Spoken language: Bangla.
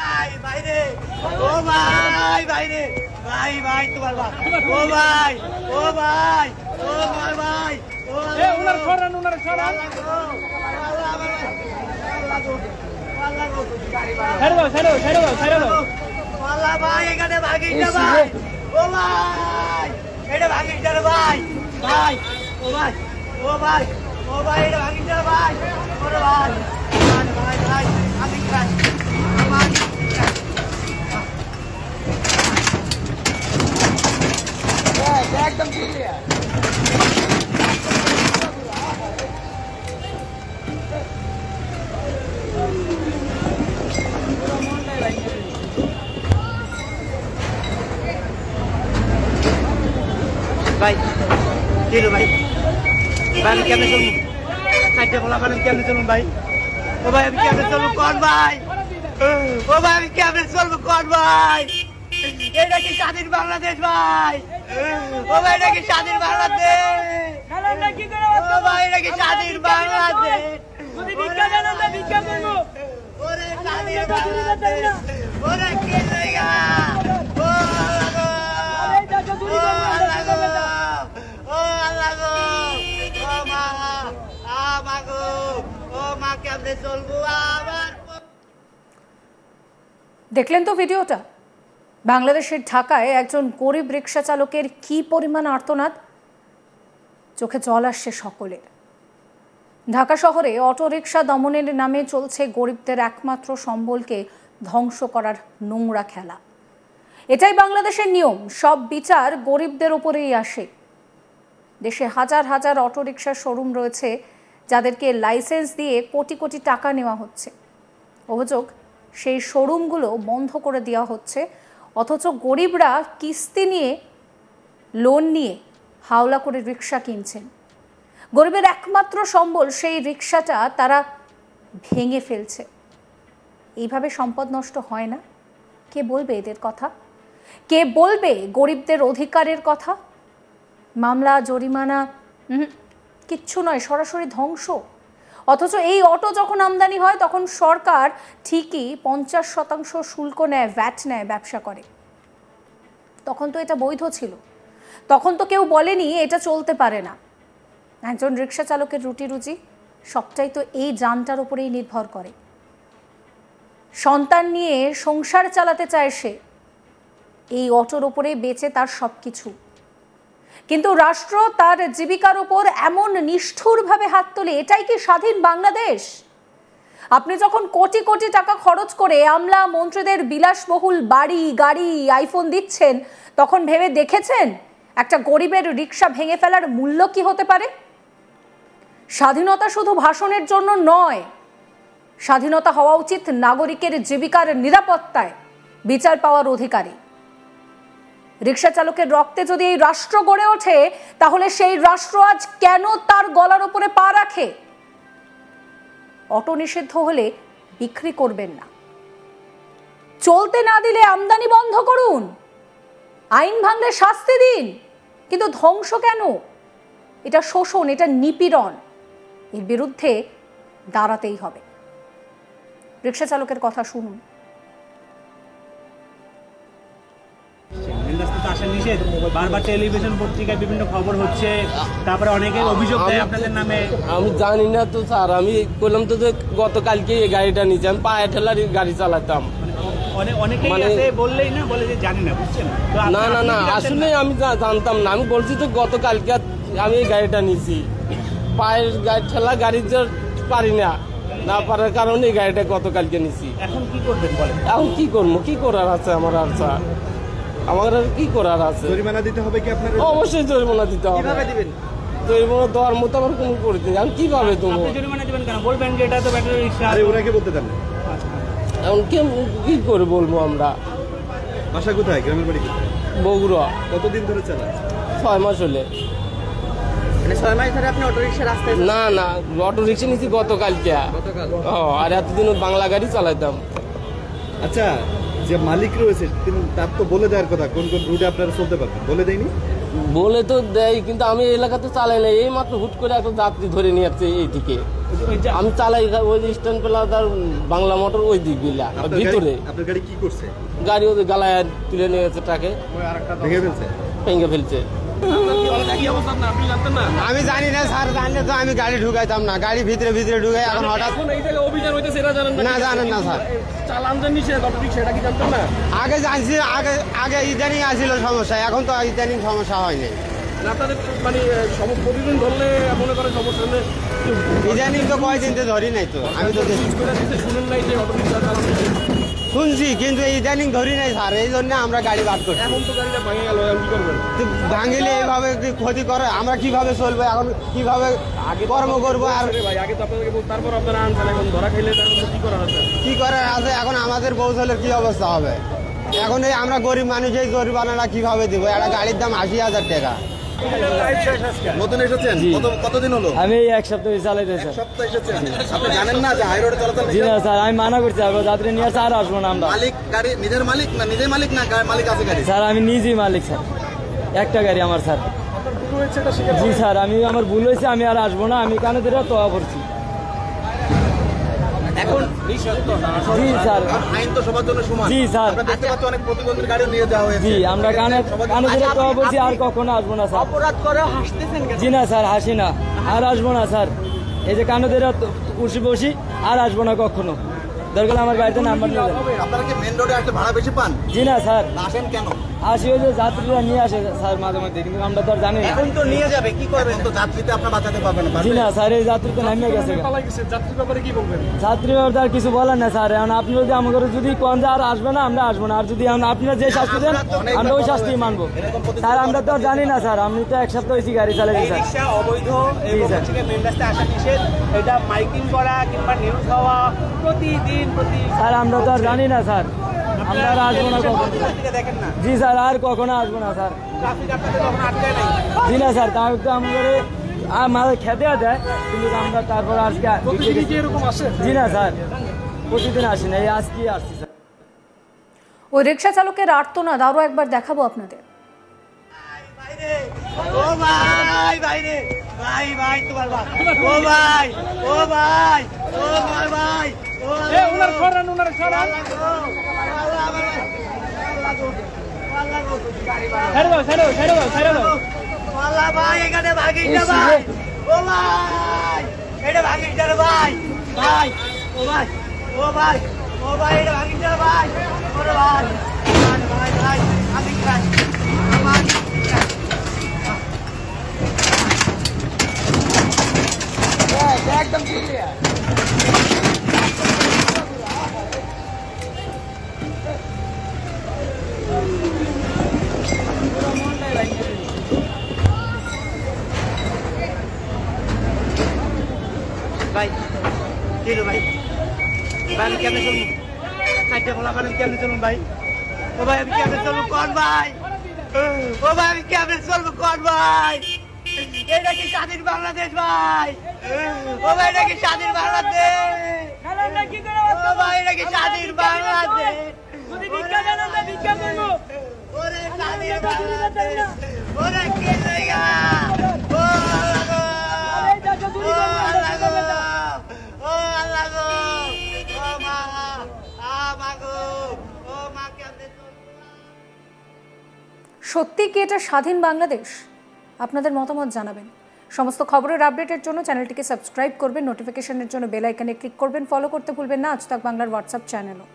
ভাই ভাই রে, ও ভাই ভাই রে, ভাই ভাই তোমার ভাই, ও ভাই, ও ভাই, ও ভাই ভাই, ও উনার সরান ছেড়ে দাও আল্লাহ ভাই এখানে ভাগিস না ভাই, ও ভাই এটা ভাগিস না রে ভাই, ভাই ও ভাই, ও ভাই, ও ভাই এটা ভাগিস না রে ভাই, ওরে ভাই ভাই ভাই আমি খাই আমার একদম ক্লিয়ার। ভাই কিলো ভাই ভাই আমি কেমনে চলুন কাজটা বলা মানে কেমনে চলুন ভাই, ও ভাই আমি কেমনে চলুন কোন ভাই, ও ভাই আমি কেমনে চলবো কোন ভাই, এটা কি স্বাধীন বাংলাদেশ ভাই, ও ভাই এটা কি স্বাধীন বাংলাদেশ, ও ভাই এটা কি স্বাধীন বাংলাদেশ, ওরে স্বাধীন বাংলাদেশ, ওরে কি জায়গা, ও দেখলেন তো ভিডিওটা? বাংলাদেশের ঢাকায় একজন গরিব রিক্সা চালকের কি পরিমাণ আর্তনাদ, চোখে জল আসছে সকলের। ঢাকা শহরে অটোরিকশা দমনের নামে চলছে গরিবদের একমাত্র সম্বলকে ধ্বংস করার নোংরা খেলা। এটাই বাংলাদেশের নিয়ম, সব বিচার গরিবদের উপরেই আসে। দেশে হাজার হাজার অটোরিকশার শোরুম রয়েছে যাদেরকে লাইসেন্স দিয়ে কোটি কোটি টাকা নেওয়া হচ্ছে। অভিযোগ, সেই শোরুমগুলো বন্ধ করে দেওয়া হচ্ছে, অথচ গরিবরা কিস্তি নিয়ে, লোন নিয়ে হাওলা করে রিক্সা কিনছেন। গরিবের একমাত্র সম্বল সেই রিক্সাটা তারা ভেঙে ফেলছে। এইভাবে সম্পদ নষ্ট হয় না? কে বলবে এদের কথা? কে বলবে গরিবদের অধিকারের কথা? মামলা, জরিমানা কিচ্ছু নয়, সরাসরি ধ্বংস। অথচ এই অটো যখন আমদানি হয় তখন সরকার ঠিকই 50% শুল্ক নেয়, ভ্যাট নেয়, ব্যবসা করে। তখন তো এটা বৈধ ছিল, তখন তো কেউ বলেনি এটা চলতে পারে না। একজন রিক্সা চালকের রুটি রুজি সবটাই তো এই যানটার উপরেই নির্ভর করে। সন্তান নিয়ে সংসার চালাতে চায় সে, এই অটোর ওপরে বেচে তার সব কিছু। কিন্তু রাষ্ট্র তার জীবিকার উপর এমন নিষ্ঠুরভাবে হাত তোলে, এটাই কি স্বাধীন বাংলাদেশ? আপনি যখন কোটি কোটি টাকা খরচ করে আমলা মন্ত্রীদের বিলাসবহুল বাড়ি, গাড়ি, আইফোন দিচ্ছেন, তখন ভেবে দেখেছেন একটা গরিবের রিক্সা ভেঙে ফেলার মূল্য কি হতে পারে? স্বাধীনতা শুধু ভাষণের জন্য নয়, স্বাধীনতা হওয়া উচিত নাগরিকের জীবিকার নিরাপত্তায়, বিচার পাওয়ার অধিকারে। রিক্সা চালকের রক্তে যদি এই রাষ্ট্র গড়ে ওঠে, তাহলে সেই রাষ্ট্র আজ কেন তার গলার উপরে পা রাখে? অটো নিষিদ্ধ হলে বিক্রি করবেন না, চলতে না দিলে আমদানি বন্ধ করুন, আইন ভাঙলে শাস্তি দিন, কিন্তু ধ্বংস কেন? এটা শোষণ, এটা নিপীড়ন, এর বিরুদ্ধে দাঁড়াতেই হবে। রিক্সা চালকের কথা শুনুন। বারবার টেলিভিশন পত্রিকায় বিভিন্ন খবর হচ্ছে, তারপরে অনেকে অভিযোগ দেয় আপনাদের নামে। আমি জানি না তো স্যার, আমি বললাম তো যে গতকালকে এই গাড়িটা নিয়েছি, আমি পায়ে ঠেলার গাড়ি চালাতাম। অনেকেই আছে বললেই না, বলে যে জানি না, বুঝছেন? না না না, আসলে আমি জানতাম না। আমি বলছি তো গতকালকে আমি এই গাড়িটা নিয়েছি, পায়ের গাড়ি ঠেলা গাড়ি পারি না পারার কারণে এই গাড়িটা গতকালকে নিয়েছি। এখন কি করবেন বলেন? এখন কি করবো, কি করার আছে আমার? আর স্যার আমার আর কি করার আছে? জরিমানা দিতে হবে কি আপনার? অবশ্যই জরিমানা দিতে হবে। কিভাবে দিবেন? জরিমানা দেওয়ার মতো আমার কোনো করতে নেই। আমি কিভাবে দেবো? জরিমানা দিবেন কেন? বলবেন যে এটা তো ব্যাটারি রিক্সা। আরে ওরা কি বলতে দেন? এখন কি করে বলবো আমরা? বাসা কোথায়? গ্রামের বাড়ি কোথায়? বগুড়া। কতদিন ধরে চালান? 6 মাস হলে। মানে 6 মাস ধরে আপনি অটো রিক্সা রাস্তায়? না না, অটো রিক্সা নিয়েছি গতকালকে। আর এতদিন বাংলা গাড়ি চালাইতাম। আচ্ছা, যে মালিক রয়েছে তার তো বলে দেওয়ার কথা কোন কোন রুটে আপনারা চলতে পারবেন, বলে দেয়নি? বলে তো দেয়, কিন্তু আমি এলাকাতে চালাই না। এই মাত্র হুট করে একটা যাত্রী ধরে নিয়ে যাচ্ছে এইদিকে। ওই যে আমি চালাই ওই স্ট্যান্ড প্লাজার বাংলা মোটর ওই দিক গুলা ভিতরে। আপনার গাড়ি কি করছে? গাড়ি ওদের গালায় তুলে নিয়ে গেছে ট্রাকে, ভেঙে ফেলছে? ভেঙে ফেলছে। আমি জানি না স্যার, জানলে তো আমি গাড়ি ঢুকাইতাম না, গাড়ি ভিতরে ভিতরে ঢুকাই এখন হঠাৎ অভিযান হইতেছে এটা জানেন না, জানেন না স্যার। চালান যে নিষেধ সেটা কি জানতেন না? আগে জানছি, আগে ইদানিং আসছিল সমস্যা, এখন তো ইদানিং সমস্যা হয়নি। আপনাদের মানে প্রতিদিন ধরলে মনে করেন সমস্যা হলে ইদানিং তো কয়দিন তো ধরি নাই তো, আমি তো শুনেন নাই যে অটো রিক্সা শুনছি কিন্তু ইদানিং ধরি নাই স্যার, এই জন্য আমরা গাড়ি বাদ করছি। এখন তো গাড়িটা ভেঙে গেল, কি করবেন? তো ভাঙিলে এইভাবে কি ক্ষতি করে, আমরা কিভাবে চলবো এখন, কিভাবে কর্ম করবো আর ভাই আগে তো আপনাদেরকে তারপর আপনারা আনছেন, এখন ধরা খাইলে কি করা হচ্ছে? কি করার আছে এখন, আমাদের পৌঁছলে কি অবস্থা হবে এখন? এই আমরা গরিব মানুষ, এই জরিমানাটা কিভাবে দিব? একটা গাড়ির দাম 80,000 টাকা। নতুন এসেছেন? কতদিন হলো? আমি এক সপ্তাহ চালাইতেছি এক সপ্তাহ এসেছেন। আপনি জানেন না যে হাই রোডে চলাচল জি না স্যার, আমি মানা করছি যাত্রী নিয়ে আসা আর আসবো না আমরা। মালিক গাড়ি নিজের মালিক না, নিজের মালিক না মালিক আছে গাড়ি? স্যার আমি নিজেই মালিক স্যার, একটা গাড়ি আমার স্যার। জি স্যার, আমি আমার ভুল হয়েছে, আমি আর আসবো না, আমি কানে ধরে তোয়া করছি। এখন জি স্যার, আইন তো সবার জন্য সমান। জি স্যার, আমরা দেখতে পাচ্ছি অনেক প্রতিবন্ধীর গাড়িও নিয়ে যাওয়া হয়েছে। জি আমরা কানে ধরে তোয়া করছি, আর কখনো আসবো না স্যার। অপরাধ করে হাসতেছেন জি না স্যার, হাসি না, আর আসবো না স্যার। এই যে কানে ধরে কুর্সি বসি, আর আসবো না কখনো। দরকার আমার গাড়িতে নাম্বার নিয়ে যান। আপনারা কি মেন রোডে একটা ভাড়া বেশি পান? জি না স্যার, আসেন কেন? আসি ওই যে যাত্রীরা নিয়ে আসে স্যার মাঝে মধ্যে, কিন্তু আমরা তো আর জানি না। এখন তো নিয়ে যাবে, কি করবেন? এখন তো যাত্রীতে আপনার বাঁচাতে পারবেন না। জি না স্যার, এই যাত্রী তো নামিয়ে গেছে। যাত্রীর ব্যাপারে কি বলবেন? যাত্রী ব্যাপারে আর কিছু বলেন না স্যার, এখন আপনি যদি আমাকে যদি কোন যে আর আসবে না, আমরা আসবো না। আর যদি আপনারা যে শাস্তি দেন আমরা ওই শাস্তি মানবো স্যার। আমরা তো আর জানি না স্যার, আমি তো এক সপ্তাহ হয়েছি গাড়ি চালাইছি স্যার। রিক্সা অবৈধ এবং হচ্ছে মেন রাস্তায় আসা নিষেধ, এটা মাইকিং করা কিংবা নিউজ হওয়া প্রতিদিন স্যার আমরা তো আর জানি না স্যার, আমরা আর আসবো না কখনো। দেখেন না, জি স্যার, আর কখনো আসবো না স্যার। ট্রাফিক আপনাদের কখনো আটকায় নাই? জি না স্যার, তাও তো আমাদের আমাদের খেতে দেয়, কিন্তু আমরা তারপর আজকে এরকম আসে? জি না স্যার, প্রতিদিন আসি না, এই আজকে আসছি স্যার। ওই রিক্সা চালকের আর্তনাদ আরও একবার দেখাবো আপনাদের। ও ভাই, ভাইরে ভাই, ভাই তোমার ভাই, ও ভাই, ও ভাই, ও ভাই, ভাই, ও উনার সরান, উনার সরান, ছেড়ে দাও, ছেড়ে দাও, ছেড়ে দাও, ছেড়ে দাও। আল্লাহ ভাই, এখানে ভাগিস না ভাই, ও ভাই, এটা ভাগিস না ভাই, ভাই, ও ভাই, ও ভাই, ও ভাই, এটা ভাগিস না ভাই, ওরে ভাই, ভাই, ভাই, আমি ভাই, ভাই, একদম ক্লিয়ার। ভাই কি রে ভাই, ভাই আমি কেমনে চলবো? কাজটা বলা মানে কেমনে চলুন ভাই? ও ভাই আমি কেমনে চলবো কোন ভাই? ও ভাই আমি কেমনে চলবো কোন ভাই? এটা কি স্বাধীন বাংলাদেশ ভাই? ও ভাই এটা কি স্বাধীন বাংলাদেশ? ও ভাই এটা কি স্বাধীন বাংলাদেশ? যদি ভিক্ষা দেন আমরা ভিক্ষা করবো। ওরে স্বাধীন বাংলাদেশ, ওরে কি জায়গা? ও আল্লাহ গো, ও আল্লাহ গো, ও আল্লাহ গো, ও মা, মা গো, ও মা কেমনে চলবো? সত্যি কি এটা স্বাধীন বাংলাদেশ? আপনাদের মতামত জানাবেন। সমস্ত খবরের আপডেটের জন্য চ্যানেলটিকে সাবস্ক্রাইব করবেন, নোটিফিকেশনের জন্য বেল আইকনে ক্লিক করবেন, ফলো করতে ভুলবেন না আজ তাক বাংলার হোয়াটসঅ্যাপ চ্যানেলও।